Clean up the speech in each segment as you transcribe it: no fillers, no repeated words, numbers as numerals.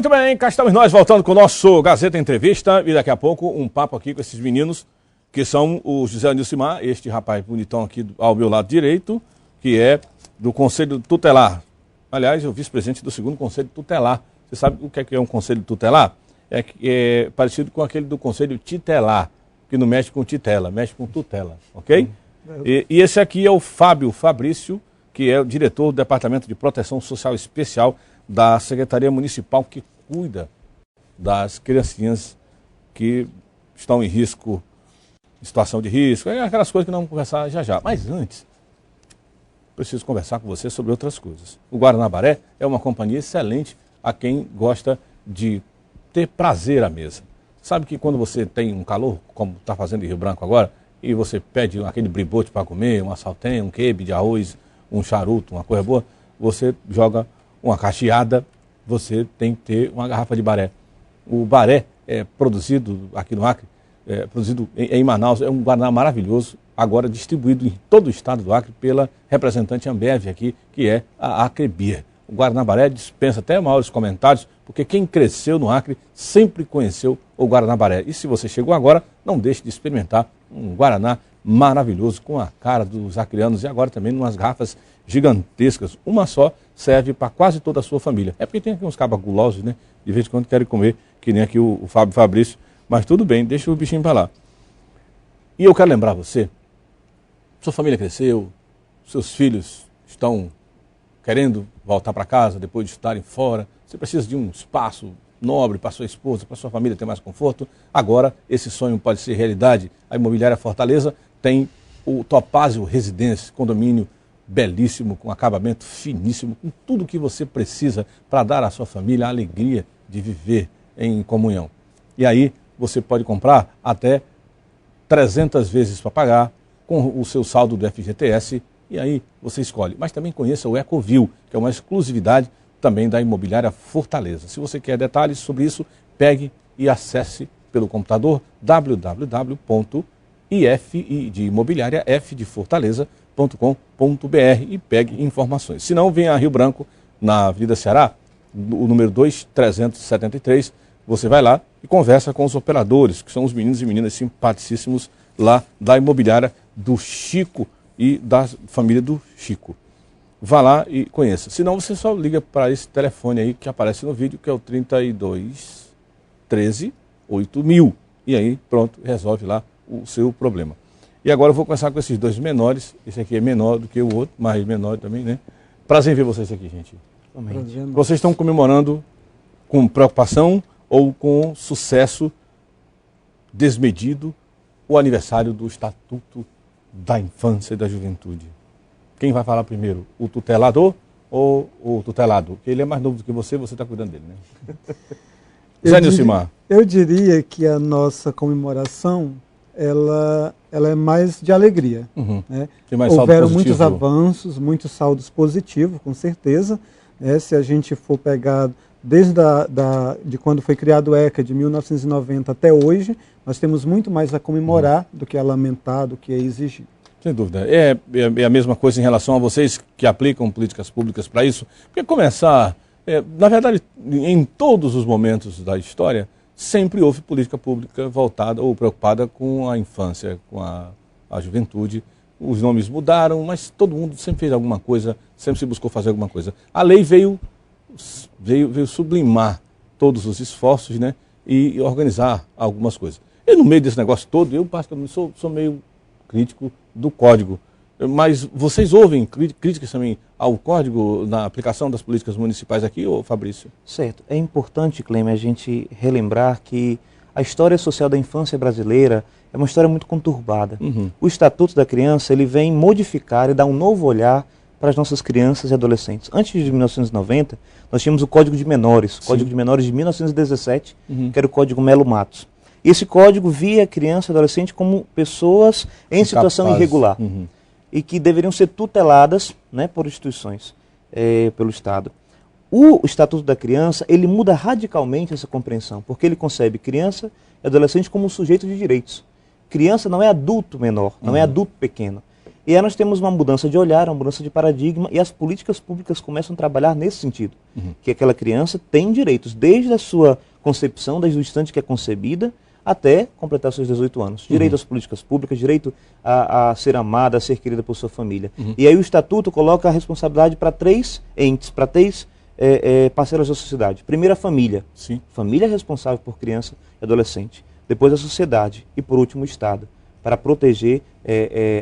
Muito bem, cá estamos nós voltando com o nosso Gazeta Entrevista e daqui a pouco um papo aqui com esses meninos que são o José Nilcimar, este rapaz bonitão aqui ao meu lado direito, que é do Conselho Tutelar. Aliás, é o vice-presidente do segundo Conselho Tutelar. Você sabe o que é um Conselho Tutelar? É parecido com aquele do Conselho Titelar, que não mexe com titela, mexe com tutela, ok? E esse aqui é o Fabrício, que é o diretor do Departamento de Proteção Social Especial da Secretaria Municipal, que cuida das criancinhas que estão em risco, em situação de risco, aquelas coisas que nós vamos conversar já já. Mas antes, preciso conversar com você sobre outras coisas. O Guaranabaré é uma companhia excelente a quem gosta de ter prazer à mesa. Sabe que quando você tem um calor, como está fazendo em Rio Branco agora, e você pede aquele bribote para comer, uma saltenha, um quibe de arroz, um charuto, uma coisa boa, você joga uma cacheada, você tem que ter uma garrafa de baré. O baré é produzido aqui no Acre, produzido em Manaus, é um guaraná maravilhoso, agora distribuído em todo o estado do Acre pela representante Ambev aqui, que é a Acre Beer. O Guaranabaré dispensa até maiores comentários, porque quem cresceu no Acre sempre conheceu o Guaranabaré. E se você chegou agora, não deixe de experimentar um Guaraná maravilhoso, com a cara dos acreanos, e agora também em umas garrafas gigantescas. Uma só serve para quase toda a sua família. É porque tem aqui uns cabas gulosos, né? De vez em quando querem comer, que nem aqui o Fabrício. Mas tudo bem, deixa o bichinho para lá. E eu quero lembrar você, sua família cresceu, seus filhos estão querendo voltar para casa depois de estarem fora, você precisa de um espaço nobre para sua esposa, para sua família ter mais conforto. Agora esse sonho pode ser realidade. A Imobiliária Fortaleza tem o Topázio Residência, condomínio belíssimo, com acabamento finíssimo, com tudo que você precisa para dar à sua família a alegria de viver em comunhão. E aí você pode comprar até 300 vezes para pagar, com o seu saldo do FGTS, e aí você escolhe. Mas também conheça o Ecovil, que é uma exclusividade também da Imobiliária Fortaleza. Se você quer detalhes sobre isso, pegue e acesse pelo computador www.imobiliariafdefortaleza.com.br e pegue informações. Se não, venha a Rio Branco, na Avenida Ceará, o número 2373, você vai lá e conversa com os operadores, que são os meninos e meninas simpaticíssimos lá da Imobiliária do Chico e da família do Chico. Vá lá e conheça. Se não, você só liga para esse telefone aí que aparece no vídeo, que é o 32 13 8000. E aí, pronto, resolve lá o seu problema. E agora eu vou começar com esses dois menores. Esse aqui é menor do que o outro, mas menor também, né? Prazer em ver vocês aqui, gente. Vocês estão comemorando com preocupação ou com sucesso desmedido o aniversário do Estatuto da Infância e da Juventude. Quem vai falar primeiro? O tutelador ou o tutelado? Porque ele é mais novo do que você está cuidando dele, né? Zé Nilcimar. Eu diria que a nossa comemoração, ela é mais de alegria. Né? Tem mais Houveram saldo muitos positivo. avanços, muitos saldos positivos, com certeza. Né? Se a gente for pegar desde de quando foi criado o ECA, de 1990 até hoje, nós temos muito mais a comemorar do que a lamentar, do que a exigir. Sem dúvida. É a mesma coisa em relação a vocês que aplicam políticas públicas para isso. Porque começar, na verdade, em todos os momentos da história, sempre houve política pública voltada ou preocupada com a infância, com a juventude. Os nomes mudaram, mas todo mundo sempre fez alguma coisa, sempre se buscou fazer alguma coisa. A lei veio sublimar todos os esforços, né, e organizar algumas coisas. E no meio desse negócio todo, eu particularmente sou meio crítico do código. Mas vocês ouvem críticas também ao código na aplicação das políticas municipais aqui, ô Fabrício? Certo. É importante, Clemer, a gente relembrar que a história social da infância brasileira é uma história muito conturbada. O Estatuto da Criança, ele vem modificar e dar um novo olhar para as nossas crianças e adolescentes. Antes de 1990, nós tínhamos o Código de Menores, Código de Menores de 1917, que era o Código Melo Matos. Esse código via criança e adolescente como pessoas em situação irregular e que deveriam ser tuteladas, né, por instituições, pelo Estado. O Estatuto da Criança, ele muda radicalmente essa compreensão, porque ele concebe criança e adolescente como sujeito de direitos. Criança não é adulto menor, não é adulto pequeno. E aí nós temos uma mudança de olhar, uma mudança de paradigma, e as políticas públicas começam a trabalhar nesse sentido. Que aquela criança tem direitos, desde a sua concepção, desde o instante que é concebida, até completar seus 18 anos. Direito às políticas públicas, direito a ser amada, a ser querida por sua família. E aí o Estatuto coloca a responsabilidade para 3 entes, para 3 parcelas da sociedade. Primeiro a família. Sim. Família é responsável por criança e adolescente. Depois a sociedade. E por último o Estado. Para proteger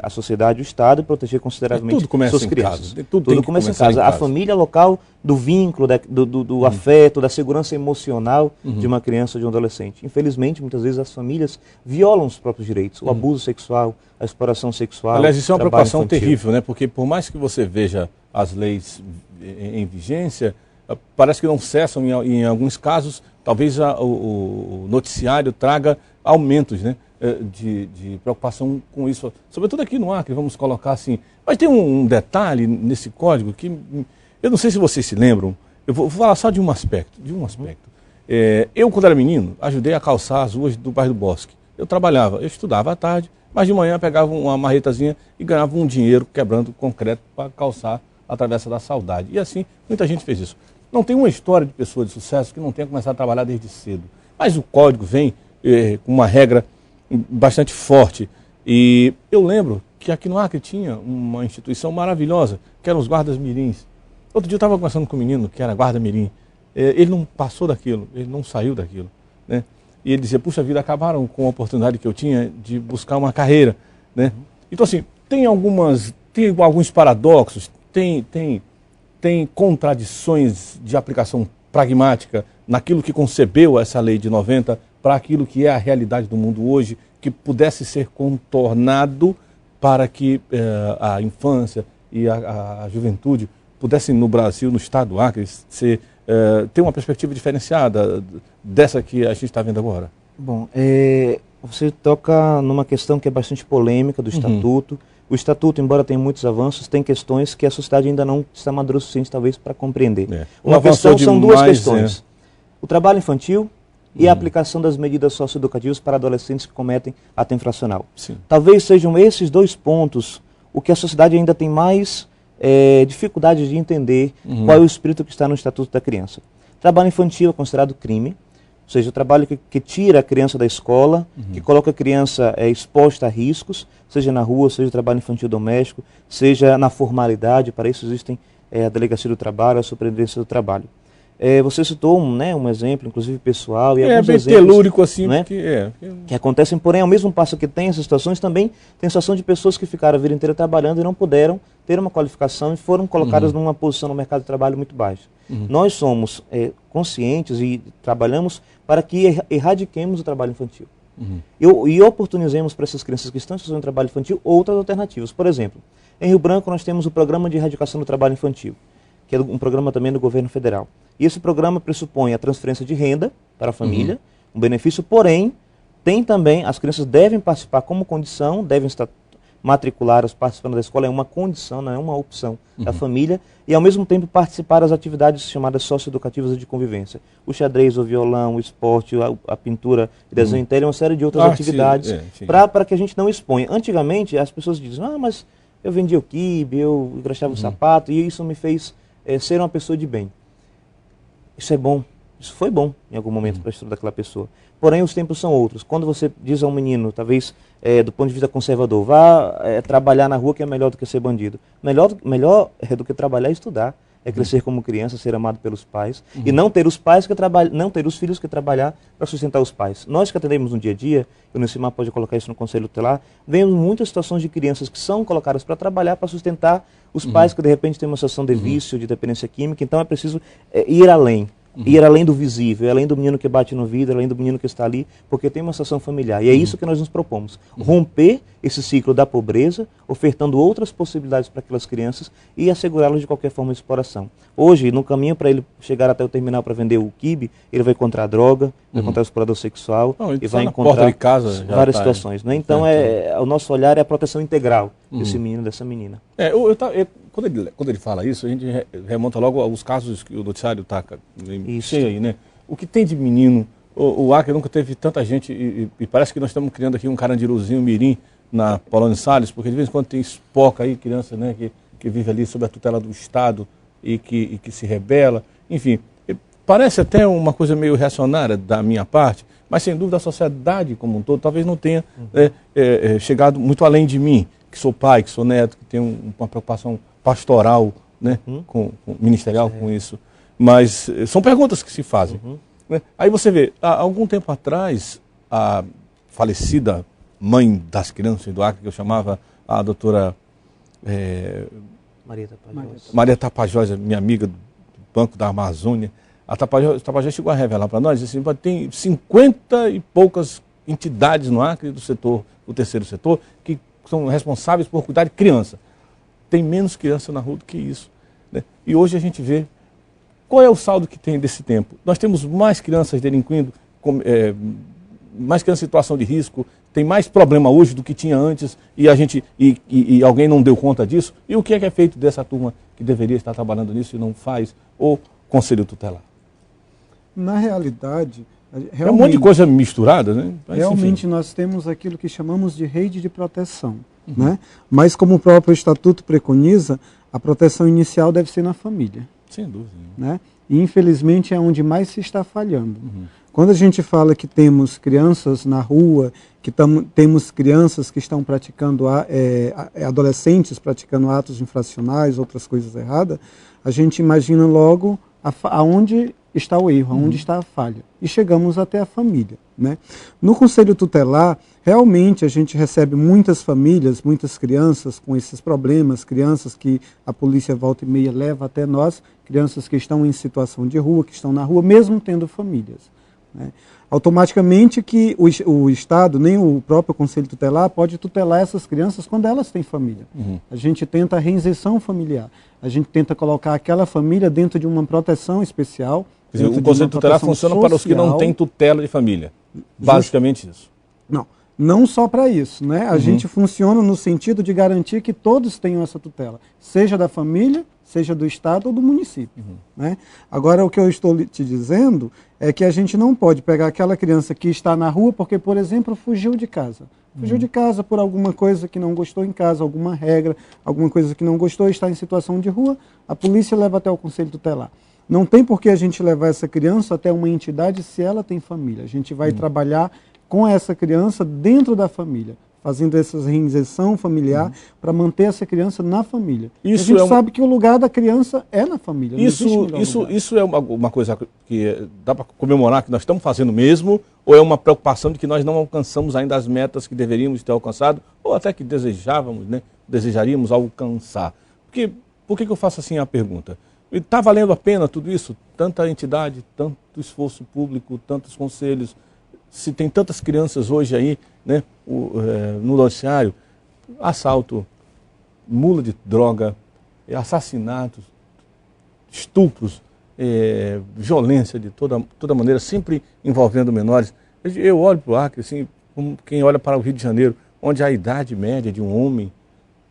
a sociedade, o Estado, e proteger consideravelmente suas crianças. Tudo começa em casa. A família é local do vínculo, do afeto, da segurança emocional de uma criança ou de um adolescente. Infelizmente, muitas vezes as famílias violam os próprios direitos. O abuso sexual, a exploração sexual. Aliás, isso é uma preocupação infantil. terrível, né? Porque por mais que você veja as leis em vigência, parece que não cessam em alguns casos. Talvez o noticiário traga aumentos, né? De preocupação com isso, sobretudo aqui no Acre, vamos colocar assim. Mas tem um detalhe nesse código que eu não sei se vocês se lembram. Eu vou falar só de um aspecto. Eu, quando era menino, ajudei a calçar as ruas do bairro do Bosque. Eu estudava à tarde, mas de manhã pegava uma marretazinha e ganhava um dinheiro quebrando concreto para calçar a Travessa da Saudade. E assim, muita gente fez isso. Não tem uma história de pessoa de sucesso que não tenha começado a trabalhar desde cedo. Mas o código vem com uma regra bastante forte. E eu lembro que aqui no Acre tinha uma instituição maravilhosa, que eram os guardas mirins. Outro dia eu estava conversando com um menino que era guarda mirim. Ele não passou daquilo, ele não saiu daquilo, né? E ele dizia, puxa vida, acabaram com a oportunidade que eu tinha de buscar uma carreira, né? Então assim, tem alguns paradoxos, tem contradições de aplicação pragmática naquilo que concebeu essa lei de 90 para aquilo que é a realidade do mundo hoje, que pudesse ser contornado para que a infância e a juventude pudessem no Brasil, no estado do Acre, ter uma perspectiva diferenciada dessa que a gente está vendo agora? Bom, você toca numa questão que é bastante polêmica do Estatuto. O Estatuto, embora tenha muitos avanços, tem questões que a sociedade ainda não está madura o suficiente, talvez, para compreender. Uma questão são duas questões. O trabalho infantil e a aplicação das medidas socioeducativas para adolescentes que cometem ato infracional. Sim. Talvez sejam esses 2 pontos o que a sociedade ainda tem mais dificuldade de entender qual é o espírito que está no Estatuto da Criança. Trabalho infantil é considerado crime, ou seja, o trabalho que tira a criança da escola, que coloca a criança exposta a riscos, seja na rua, seja trabalho infantil doméstico, seja na formalidade. Para isso existem a Delegacia do Trabalho, a Superintendência do Trabalho. Você citou um exemplo, inclusive pessoal, e alguns bem exemplos, telúrico assim, né, que acontecem, porém, ao mesmo passo que tem essas situações, também tem situação de pessoas que ficaram a vida inteira trabalhando e não puderam ter uma qualificação e foram colocadas numa posição no mercado de trabalho muito baixa. Nós somos conscientes e trabalhamos para que erradiquemos o trabalho infantil. E oportunizemos para essas crianças que estão em situação de trabalho infantil outras alternativas. Por exemplo, em Rio Branco nós temos o Programa de Erradicação do Trabalho Infantil, que é um programa também do governo federal. E esse programa pressupõe a transferência de renda para a família, um benefício, porém, tem também, as crianças devem participar como condição, devem estar matriculadas, participando da escola, é uma condição, não é uma opção da família, e ao mesmo tempo participar das atividades chamadas socioeducativas e de convivência. O xadrez, o violão, o esporte, a pintura, o desenho em tela, uma série de outras atividades, para que a gente não exponha. Antigamente, as pessoas dizem, mas eu vendia o quibe, eu engraxava o sapato, e isso me fez ser uma pessoa de bem. Isso é bom, isso foi bom em algum momento para a história daquela pessoa. Porém, os tempos são outros. Quando você diz a um menino, talvez do ponto de vista conservador, vá trabalhar na rua que é melhor do que ser bandido. Melhor do que trabalhar é estudar, é crescer como criança, ser amado pelos pais, e não ter os pais não ter os filhos que trabalhar para sustentar os pais. Nós que atendemos no dia a dia, o Unicimar pode colocar isso no Conselho Tutelar, vemos muitas situações de crianças que são colocadas para trabalhar, para sustentar os pais que de repente têm uma situação de vício, de dependência química. Então é preciso ir além. Ir além do visível, além do menino que bate no vidro, além do menino que está ali, porque tem uma situação familiar. E é isso que nós nos propomos. Romper esse ciclo da pobreza, ofertando outras possibilidades para aquelas crianças e assegurá-los de qualquer forma de exploração. Hoje, no caminho para ele chegar até o terminal para vender o quibe, ele vai encontrar droga, vai encontrar explorador sexual, e vai encontrar de casa várias situações. Né? Então, o nosso olhar é a proteção integral desse menino, dessa menina. Quando ele fala isso, a gente remonta logo aos casos que o noticiário está cheio aí, né? O que tem de menino, o Acre nunca teve tanta gente, e parece que nós estamos criando aqui um carandiruzinho mirim na Polônia Salles, porque de vez em quando tem espoca aí, criança, né, que vive ali sob a tutela do Estado e que se rebela. Enfim, parece até uma coisa meio reacionária da minha parte, mas sem dúvida a sociedade como um todo talvez não tenha chegado muito além de mim, que sou pai, que sou neto, que tenho uma preocupação pastoral, né, ministerial com isso. Mas são perguntas que se fazem. Né? Aí você vê, há algum tempo atrás, a falecida mãe das crianças do Acre, que eu chamava a doutora Maria Tapajós, minha amiga do Banco da Amazônia, a Tapajós chegou a revelar para nós, assim, tem 50 e poucas entidades no Acre do terceiro setor, que são responsáveis por cuidar de criança. Tem menos criança na rua do que isso. Né? E hoje a gente vê qual é o saldo que tem desse tempo. Nós temos mais crianças delinquindo, mais crianças em situação de risco, tem mais problema hoje do que tinha antes e alguém não deu conta disso. E o que é feito dessa turma que deveria estar trabalhando nisso e não faz? Ou Conselho Tutelar? Na realidade... é um monte de coisa misturada, né? Mas, realmente enfim, nós temos aquilo que chamamos de rede de proteção. Né? Mas como o próprio Estatuto preconiza, a proteção inicial deve ser na família. Sem dúvida. Né? E infelizmente é onde mais se está falhando. Quando a gente fala que temos crianças na rua, que temos crianças que estão praticando, adolescentes praticando atos infracionais, outras coisas erradas, a gente imagina logo aonde está o erro, aonde está a falha. E chegamos até a família. Né? No Conselho Tutelar, realmente a gente recebe muitas famílias, muitas crianças com esses problemas, crianças que a polícia volta e meia leva até nós, crianças que estão em situação de rua, que estão na rua, mesmo tendo famílias. Né? Automaticamente que o Estado, nem o próprio Conselho Tutelar, pode tutelar essas crianças quando elas têm família. A gente tenta a reinserção familiar, a gente tenta colocar aquela família dentro de uma proteção especial. Quer dizer, o Conselho Tutelar funciona social, para os que não têm tutela de família. Basicamente isso. Não só para isso. Né? A gente funciona no sentido de garantir que todos tenham essa tutela, seja da família, seja do Estado ou do município. Né? Agora, o que eu estou te dizendo é que a gente não pode pegar aquela criança que está na rua porque, por exemplo, fugiu de casa. Fugiu de casa por alguma coisa que não gostou em casa, alguma regra, alguma coisa que não gostou, está em situação de rua, a polícia leva até o Conselho Tutelar. Não tem por que a gente levar essa criança até uma entidade se ela tem família. A gente vai trabalhar com essa criança dentro da família, fazendo essa reinserção familiar para manter essa criança na família. A gente sabe que o lugar da criança é na família. Isso é uma coisa que dá para comemorar que nós estamos fazendo mesmo, ou é uma preocupação de que nós não alcançamos ainda as metas que deveríamos ter alcançado, ou até que desejávamos, né, desejaríamos alcançar? Por que eu faço assim a pergunta? Está valendo a pena tudo isso? Tanta entidade, tanto esforço público, tantos conselhos, se tem tantas crianças hoje aí, né, no noticiário, assalto, mula de droga, assassinatos, estupros, violência de toda maneira, sempre envolvendo menores. Eu olho para o Acre, assim, como quem olha para o Rio de Janeiro, onde a idade média de um homem,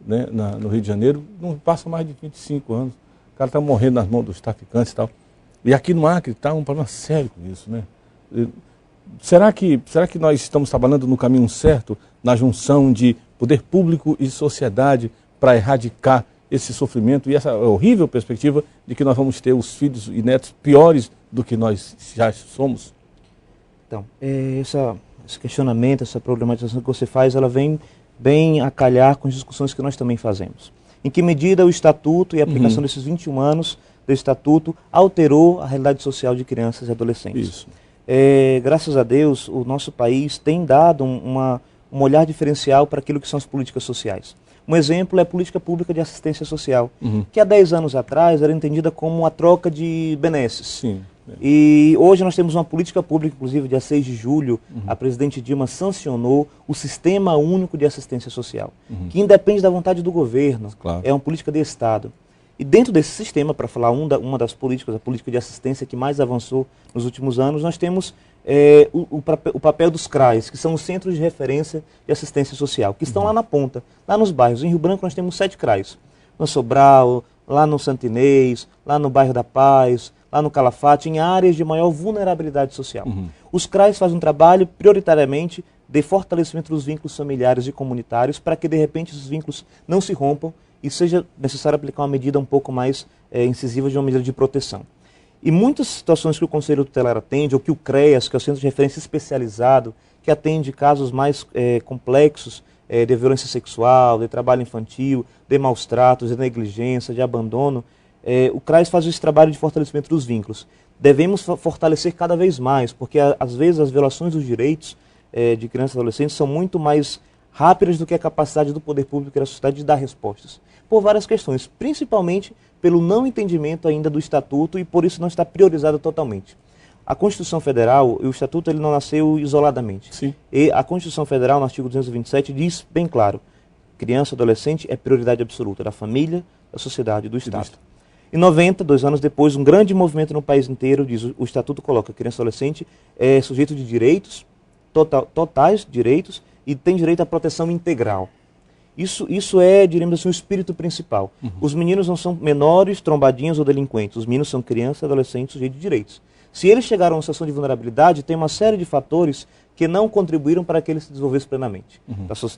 né, no Rio de Janeiro não passa mais de 25 anos. O cara está morrendo nas mãos dos traficantes e tal. E aqui no Acre está um problema sério com isso, né? Será que nós estamos trabalhando no caminho certo, na junção de poder público e sociedade para erradicar esse sofrimento e essa horrível perspectiva de que nós vamos ter os filhos e netos piores do que nós já somos? Então, esse questionamento, essa problematização que você faz, ela vem bem a calhar com as discussões que nós também fazemos. Em que medida o Estatuto e a aplicação desses 21 anos do Estatuto alterou a realidade social de crianças e adolescentes? Isso. Graças a Deus, o nosso país tem dado um olhar diferencial para aquilo que são as políticas sociais. Um exemplo é a política pública de assistência social, que há 10 anos atrás era entendida como uma troca de benesses. Sim. E hoje nós temos uma política pública, inclusive dia 6 de julho, a presidente Dilma sancionou o Sistema Único de Assistência Social, que independe da vontade do governo, claro. É uma política de Estado. E dentro desse sistema, para falar uma das políticas, a política de assistência que mais avançou nos últimos anos, nós temos o papel dos CRAs, que são os Centros de Referência de Assistência Social, que estão lá na ponta, lá nos bairros. Em Rio Branco nós temos 7 CRAs, no Sobral, lá no Santo Inês, lá no bairro da Paz, lá no Calafate, em áreas de maior vulnerabilidade social. Os CRAs fazem um trabalho prioritariamente de fortalecimento dos vínculos familiares e comunitários para que, de repente, esses vínculos não se rompam e seja necessário aplicar uma medida um pouco mais incisiva de uma medida de proteção. E muitas situações que o Conselho Tutelar atende, ou que o CREAS, que é o Centro de Referência Especializado, que atende casos mais complexos de violência sexual, de trabalho infantil, de maus tratos, de negligência, de abandono, o CREAS faz esse trabalho de fortalecimento dos vínculos. Devemos fortalecer cada vez mais, porque às vezes as violações dos direitos de crianças e adolescentes são muito mais rápidas do que a capacidade do poder público e da sociedade de dar respostas. Por várias questões, principalmente pelo não entendimento ainda do Estatuto e por isso não está priorizado totalmente. A Constituição Federal e o Estatuto ele não nasceu isoladamente. Sim. E a Constituição Federal, no artigo 227, diz bem claro, criança e adolescente é prioridade absoluta da família, da sociedade e do Estado. Em 90, 2 anos depois, um grande movimento no país inteiro diz, o Estatuto coloca que criança e adolescente é sujeito de direitos, totais direitos, e tem direito à proteção integral. Isso é, diríamos assim, o espírito principal. Os meninos não são menores, trombadinhos ou delinquentes. Os meninos são crianças e adolescentes sujeitos de direitos. Se eles chegaram a uma situação de vulnerabilidade, tem uma série de fatores que não contribuíram para que eles se desenvolvessem plenamente.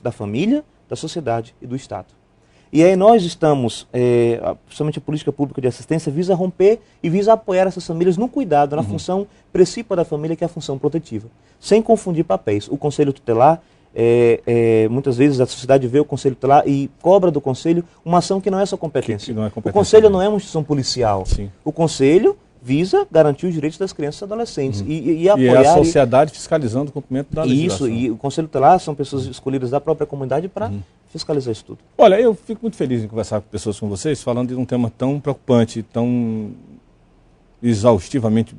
Da família, da sociedade e do Estado. E aí nós estamos, principalmente a política pública de assistência, visa romper e visa apoiar essas famílias no cuidado, na função principal da família, que é a função protetiva. Sem confundir papéis. O Conselho Tutelar, muitas vezes a sociedade vê o Conselho Tutelar e cobra do Conselho uma ação que não é sua competência. Não é competência. O Conselho não é uma instituição policial. Sim. O Conselho visa garantir os direitos das crianças e adolescentes e apoiar... E é a sociedade fiscalizando o cumprimento da legislação. Isso, e o Conselho Tutelar são pessoas escolhidas da própria comunidade para fiscalizar isso tudo. Olha, eu fico muito feliz em conversar com pessoas como vocês, falando de um tema tão preocupante, tão exaustivamente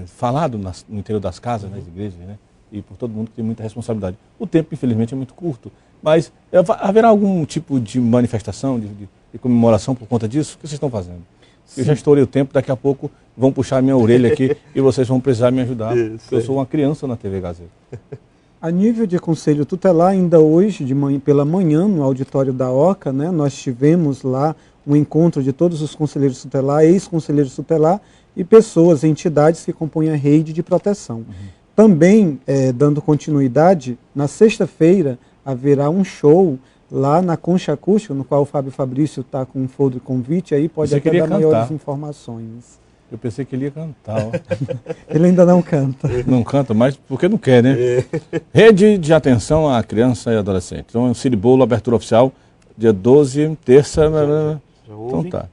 falado no interior das casas, nas igrejas, né? E por todo mundo que tem muita responsabilidade. O tempo, infelizmente, é muito curto, mas haverá algum tipo de manifestação, de comemoração por conta disso? O que vocês estão fazendo? Sim. Eu já estourei o tempo, daqui a pouco vão puxar a minha orelha aqui e vocês vão precisar me ajudar, porque eu sou uma criança na TV Gazeta. A nível de Conselho Tutelar, ainda hoje, pela manhã, no auditório da OCA, né, nós tivemos lá um encontro de todos os conselheiros tutelar, ex-conselheiros tutelar e pessoas, entidades que compõem a rede de proteção. Também, dando continuidade, na sexta-feira haverá um show lá na Concha Acústica, no qual o Fábio Fabrício está com um folder convite, aí pode até dar maiores informações. Eu pensei que ele ia cantar. Ó. Ele ainda não canta. Não canta, mas porque não quer, né? Rede de atenção à criança e adolescente. Então, Ciribolo, abertura oficial, dia 12, terça... Então tá.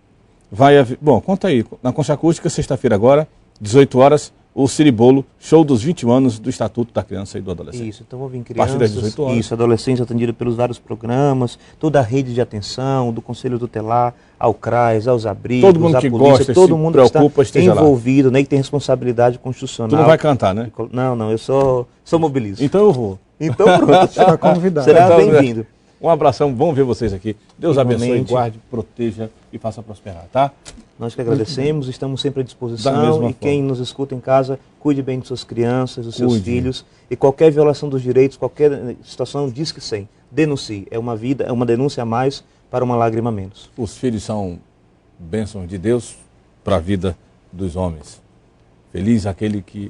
Bom, conta aí. Na Concha Acústica, sexta-feira agora, 18 horas, o Ciribolo, show dos 20 anos do Estatuto da Criança e do Adolescente. Isso, então vou vir crianças, a partir das 18 horas. Isso, adolescentes atendidos pelos vários programas, toda a rede de atenção, do Conselho Tutelar, ao CRAS, aos abrigos, todo mundo que polícia, gosta, todo mundo preocupa, que está envolvido, né, que tem responsabilidade constitucional. Tu não vai cantar, né? Não, eu só mobilizo. Então eu vou. Então pronto. Está convidado. Será bem-vindo. Um abração, bom ver vocês aqui. Deus abençoe, guarde, proteja e faça prosperar, tá? Nós que agradecemos, estamos sempre à disposição e quem nos escuta em casa, cuide bem de suas crianças, dos seus filhos e qualquer violação dos direitos, qualquer situação, Disque 100. Denuncie, é uma denúncia a mais para uma lágrima a menos. Os filhos são bênçãos de Deus para a vida dos homens. Feliz aquele que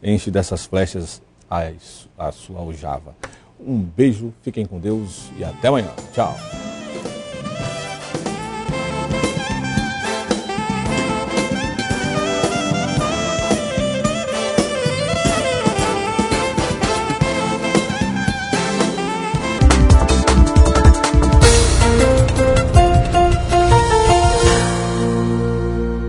enche dessas flechas a sua aljava. Um beijo, fiquem com Deus e até amanhã. Tchau.